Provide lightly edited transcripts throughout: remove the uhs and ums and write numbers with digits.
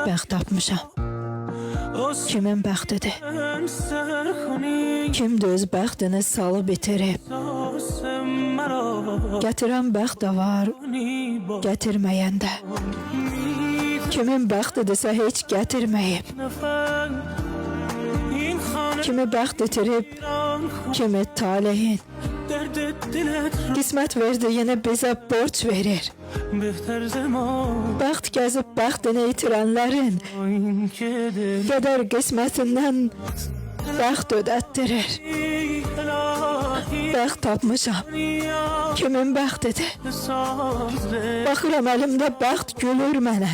Bəxt tapmışam. Kimin bəxtidir? Kimdir öz bəxtini salıb bitirib? Gətirən bəxt də var, gətirməyən də. Kimin bəxtidirsə heç gətirməyib. Kimi bəxt itirib, kimi talehin. Qismət verdiyini bizə borc verir. Bəxt gəzib bəxtini itirənlərin qədər qismətindən bəxt ödətdirir. Bəxt tapmışam. Kimin bəxtidir? Baxıram əlimdə bəxt gülür mənə.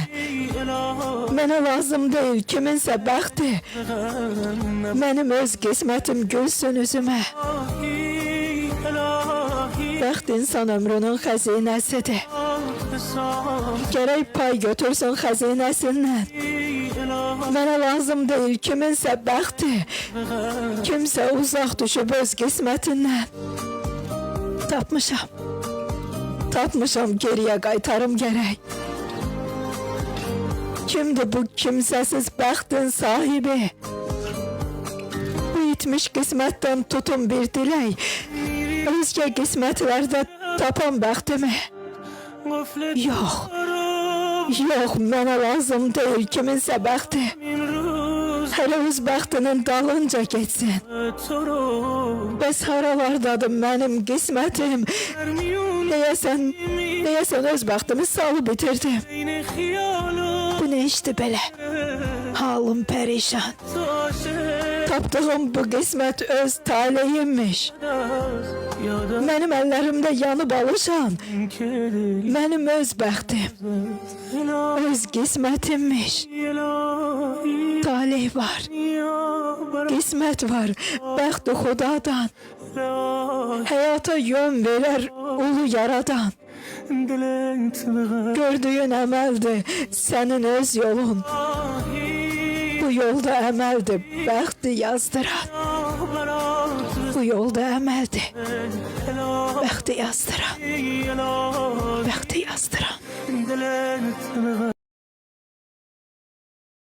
Mənə lazım deyil kiminsə bəxti. Mənim öz qismətim gülsün üzümə. Bəxt insan ömrünün xəzinəsidir. Gərək pay götürsün xəzinəsindən. Mənə lazım deyil kiminsə bəxti. Kimsə uzaq düşüb öz qismətindən. Tapmışam. Tapmışam, geriyə qaytarım gərək. Kimdir bu kimsəsiz bəxtin sahibi? Bu itmiş qismətdən tutun bir dilək. Özgə qismətlərdə tapan bəxtimi? Yox. Yox, mənə lazım deyil kiminsə bəxti. Hələ öz bəxtinin dalınca geçsin. Bəs haralardadır mənim qismətim? Deyəsən öz bəxtimi salı bitirdim. Bu nə işdir belə? Halım pərişan. Tapdığım bu qismət öz taleyimmiş. Mənim əllərimdə yanıb alışan mənim öz bəxtim, öz qismətimmiş. Talih var, qismət var, bəxt-i xudadan. Həyata yön verər ulu yaradan. Gördüyün əməldir sənin öz yolun. Bu yolda əməldir bəxti yazdıran. Bu yolda əməldir bəxti yazdıran. Bəxti yazdıran.